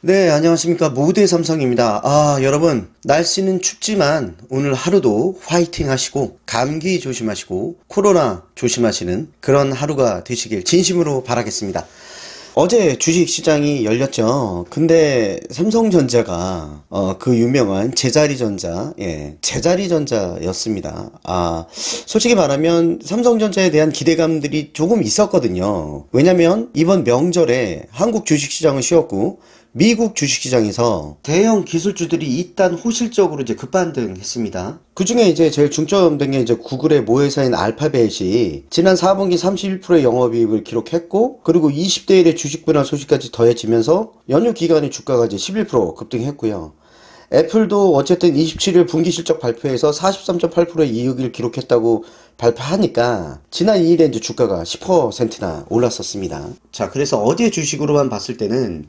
네, 안녕하십니까. 모두의 삼성입니다. 여러분, 날씨는 춥지만 오늘 하루도 화이팅 하시고, 감기 조심하시고, 코로나 조심하시는 그런 하루가 되시길 진심으로 바라겠습니다. 어제 주식시장이 열렸죠. 근데 삼성전자가 그 유명한 제자리전자, 제자리전자였습니다. 솔직히 말하면 삼성전자에 대한 기대감들이 조금 있었거든요. 왜냐면 이번 명절에 한국 주식시장은 쉬었고 미국 주식시장에서 대형 기술주들이 이딴 호실적으로 이제 급반등했습니다. 그 중에 이제 제일 중점된 게 이제 구글의 모회사인 알파벳이 지난 4분기 31%의 영업이익을 기록했고, 그리고 20대 1의 주식 분할 소식까지 더해지면서 연휴 기간에 주가가 이제 11% 급등했고요. 애플도 어쨌든 27일 분기 실적 발표에서 43.8%의 이익을 기록했다고 발표하니까 지난 2일에 이제 주가가 10%나 올랐었습니다. 자, 그래서 어제 주식으로만 봤을 때는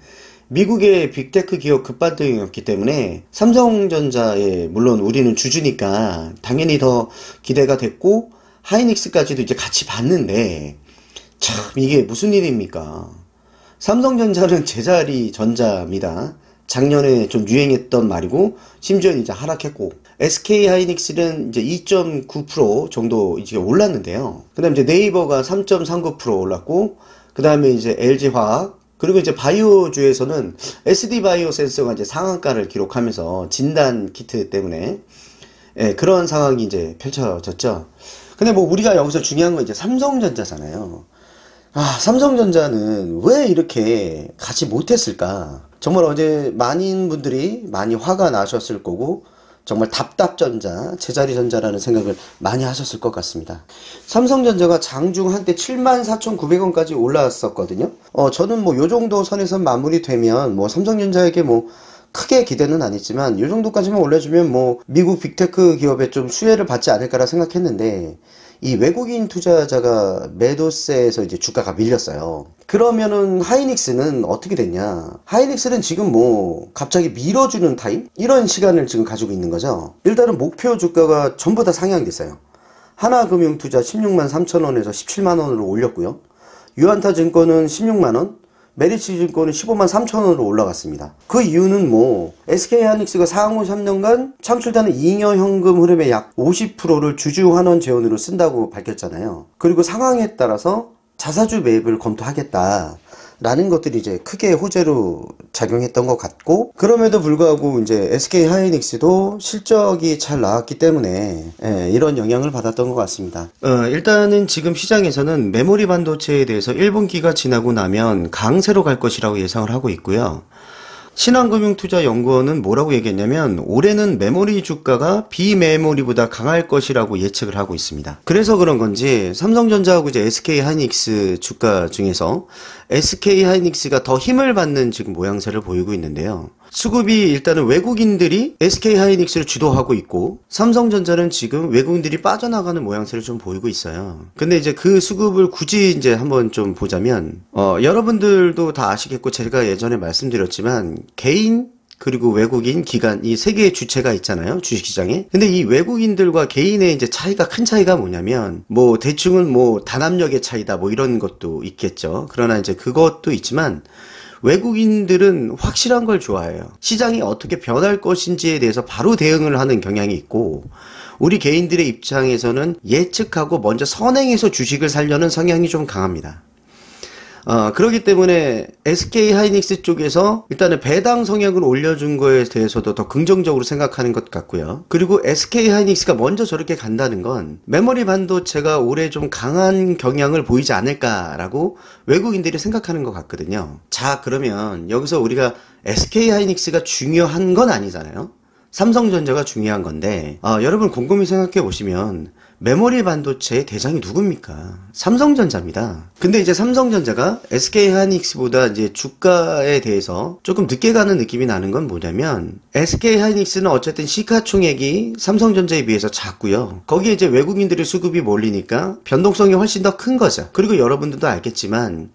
미국의 빅테크 기업 급반등이었기 때문에 삼성전자에, 물론 우리는 주주니까 당연히 더 기대가 됐고, 하이닉스까지도 이제 같이 봤는데, 참 이게 무슨 일입니까? 삼성전자는 제자리 전자입니다. 작년에 좀 유행했던 말이고, 심지어 이제 하락했고, SK 하이닉스는 이제 2.9% 정도 이제 올랐는데요. 그 다음에 이제 네이버가 3.39% 올랐고, 그 다음에 이제 LG화학, 그리고 이제 바이오주에서는 SD 바이오 센서가 이제 상한가를 기록하면서 진단 키트 때문에 그런 상황이 이제 펼쳐졌죠. 근데 뭐 우리가 여기서 중요한 건 이제 삼성전자잖아요. 삼성전자는 왜 이렇게 가지 못했을까? 정말 어제 많은 분들이 많이 화가 나셨을 거고, 정말 답답전자, 제자리전자라는 생각을 많이 하셨을 것 같습니다. 삼성전자가 장중 한때 74,900원까지 올라왔었거든요. 저는 뭐 요 정도 선에서 마무리되면 뭐 삼성전자에게 뭐 크게 기대는 안 했지만 요 정도까지만 올려주면 뭐 미국 빅테크 기업에 좀 수혜를 받지 않을까라 생각했는데, 이 외국인 투자자가 매도세에서 이제 주가가 밀렸어요. 그러면은 하이닉스는 어떻게 됐냐? 하이닉스는 지금 뭐 갑자기 밀어주는 타임? 이런 시간을 지금 가지고 있는 거죠. 일단은 목표 주가가 전부 다 상향됐어요. 하나금융투자 16만 3천원에서 17만 원으로 올렸고요. 유안타증권은 16만 원, 메리츠증권은 15만 3천원으로 올라갔습니다. 그 이유는 뭐 SK하이닉스가 향후 3년간 창출되는 잉여 현금 흐름의 약 50%를 주주 환원 재원으로 쓴다고 밝혔잖아요. 그리고 상황에 따라서 자사주 매입을 검토하겠다 라는 것들이 이제 크게 호재로 작용했던 것 같고, 그럼에도 불구하고 이제 SK 하이닉스도 실적이 잘 나왔기 때문에 이런 영향을 받았던 것 같습니다. 일단은 지금 시장에서는 메모리 반도체에 대해서 1분기가 지나고 나면 강세로 갈 것이라고 예상을 하고 있고요. 신한금융투자연구원은 뭐라고 얘기했냐면 올해는 메모리 주가가 비메모리보다 강할 것이라고 예측을 하고 있습니다. 그래서 그런 건지 삼성전자하고 이제 SK하이닉스 주가 중에서 SK하이닉스가 더 힘을 받는 지금 모양새를 보이고 있는데요. 수급이 일단은 외국인들이 SK하이닉스를 주도하고 있고, 삼성전자는 지금 외국인들이 빠져나가는 모양새를 좀 보이고 있어요. 근데 이제 그 수급을 굳이 이제 한번 좀 보자면, 여러분들도 다 아시겠고 제가 예전에 말씀드렸지만 개인 그리고 외국인 기관, 이 세 개의 주체가 있잖아요, 주식시장에. 근데 이 외국인들과 개인의 이제 차이가, 큰 차이가 뭐냐면, 뭐 대충은 뭐 단합력의 차이다 뭐 이런 것도 있겠죠. 그러나 이제 그것도 있지만 외국인들은 확실한 걸 좋아해요. 시장이 어떻게 변할 것인지에 대해서 바로 대응을 하는 경향이 있고, 우리 개인들의 입장에서는 예측하고 먼저 선행해서 주식을 사려는 성향이 좀 강합니다. 그렇기 때문에 SK하이닉스 쪽에서 일단은 배당 성향을 올려준 거에 대해서도 더 긍정적으로 생각하는 것 같고요. 그리고 SK하이닉스가 먼저 저렇게 간다는 건 메모리 반도체가 올해 좀 강한 경향을 보이지 않을까라고 외국인들이 생각하는 것 같거든요. 자, 그러면 여기서 우리가 SK하이닉스가 중요한 건 아니잖아요. 삼성전자가 중요한 건데, 여러분 곰곰이 생각해 보시면 메모리 반도체의 대장이 누굽니까? 삼성전자입니다. 근데 이제 삼성전자가 SK하이닉스보다 이제 주가에 대해서 조금 늦게 가는 느낌이 나는 건 뭐냐면, SK하이닉스는 어쨌든 시가총액이 삼성전자에 비해서 작고요. 거기에 이제 외국인들의 수급이 몰리니까 변동성이 훨씬 더 큰 거죠. 그리고 여러분들도 알겠지만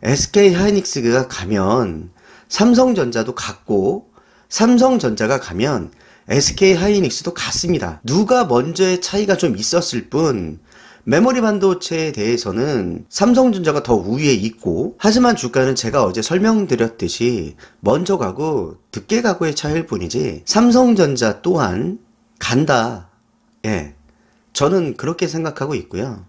SK하이닉스가 가면 삼성전자도 갔고, 삼성전자가 가면 SK하이닉스도 같습니다. 누가 먼저의 차이가 좀 있었을 뿐 메모리 반도체에 대해서는 삼성전자가 더 우위에 있고, 하지만 주가는 제가 어제 설명드렸듯이 먼저 가고 늦게 가고의 차이일 뿐이지 삼성전자 또한 간다. 예, 저는 그렇게 생각하고 있고요.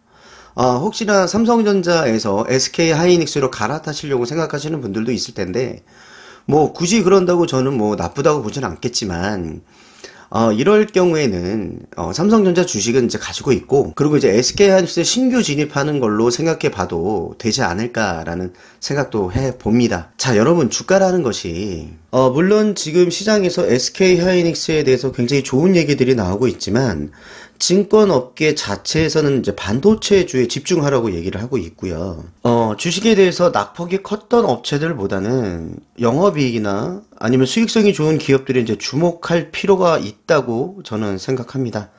혹시나 삼성전자에서 SK 하이닉스로 갈아타시려고 생각하시는 분들도 있을 텐데, 뭐 굳이 그런다고 저는 뭐 나쁘다고 보지는 않겠지만, 이럴 경우에는 삼성전자 주식은 이제 가지고 있고, 그리고 이제 SK 하이닉스 신규 진입하는 걸로 생각해 봐도 되지 않을까라는 생각도 해 봅니다. 자, 여러분, 주가라는 것이 물론 지금 시장에서 SK 하이닉스에 대해서 굉장히 좋은 얘기들이 나오고 있지만, 증권업계 자체에서는 이제 반도체주에 집중하라고 얘기를 하고 있고요. 주식에 대해서 낙폭이 컸던 업체들보다는 영업이익이나 아니면 수익성이 좋은 기업들이 이제 주목할 필요가 있다고 저는 생각합니다.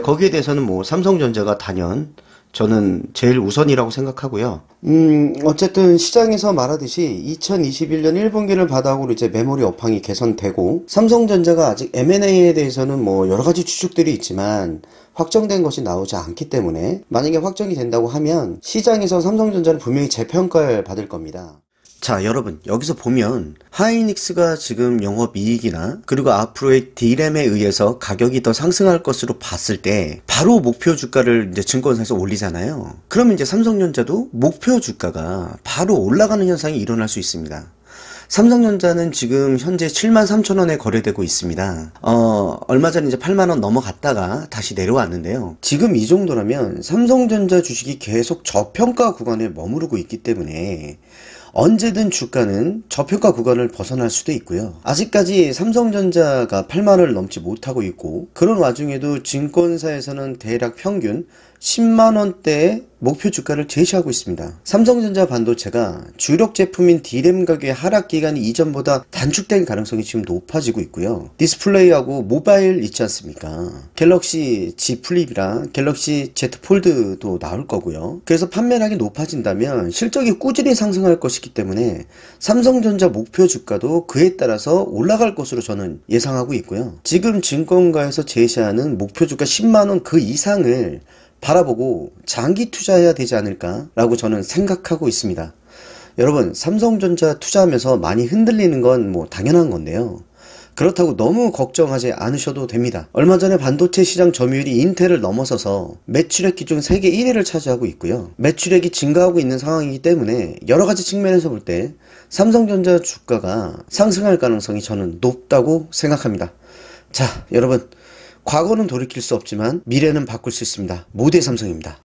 거기에 대해서는 뭐 삼성전자가 단연 저는 제일 우선이라고 생각하고요. 어쨌든 시장에서 말하듯이 2021년 1분기를 바닥으로 이제 메모리 업황이 개선되고, 삼성전자가 아직 M&A에 대해서는 뭐 여러 가지 추측들이 있지만 확정된 것이 나오지 않기 때문에, 만약에 확정이 된다고 하면 시장에서 삼성전자는 분명히 재평가를 받을 겁니다. 자, 여러분, 여기서 보면 하이닉스가 지금 영업이익이나 그리고 앞으로의 D램에 의해서 가격이 더 상승할 것으로 봤을 때 바로 목표 주가를 이제 증권사에서 올리잖아요. 그러면 이제 삼성전자도 목표 주가가 바로 올라가는 현상이 일어날 수 있습니다. 삼성전자는 지금 현재 73,000원에 거래되고 있습니다. 얼마 전에 이제 8만원 넘어갔다가 다시 내려왔는데요. 지금 이 정도라면 삼성전자 주식이 계속 저평가 구간에 머무르고 있기 때문에 언제든 주가는 저평가 구간을 벗어날 수도 있고요. 아직까지 삼성전자가 8만원을 넘지 못하고 있고, 그런 와중에도 증권사에서는 대략 평균 10만원대의 목표 주가를 제시하고 있습니다. 삼성전자 반도체가 주력 제품인 D램 가격의 하락 기간이 이전보다 단축될 가능성이 지금 높아지고 있고요. 디스플레이하고 모바일 있지 않습니까? 갤럭시 Z 플립이랑 갤럭시 Z 폴드도 나올 거고요. 그래서 판매량이 높아진다면 실적이 꾸준히 상승할 것이기 때문에 삼성전자 목표 주가도 그에 따라서 올라갈 것으로 저는 예상하고 있고요. 지금 증권가에서 제시하는 목표 주가 10만원 그 이상을 바라보고 장기 투자해야 되지 않을까 라고 저는 생각하고 있습니다. 여러분, 삼성전자 투자하면서 많이 흔들리는 건 뭐 당연한 건데요. 그렇다고 너무 걱정하지 않으셔도 됩니다. 얼마 전에 반도체 시장 점유율이 인텔을 넘어서서 매출액 기준 세계 1위를 차지하고 있고요. 매출액이 증가하고 있는 상황이기 때문에 여러 가지 측면에서 볼 때 삼성전자 주가가 상승할 가능성이 저는 높다고 생각합니다. 자, 여러분, 과거는 돌이킬 수 없지만 미래는 바꿀 수 있습니다. 모두의 삼성입니다.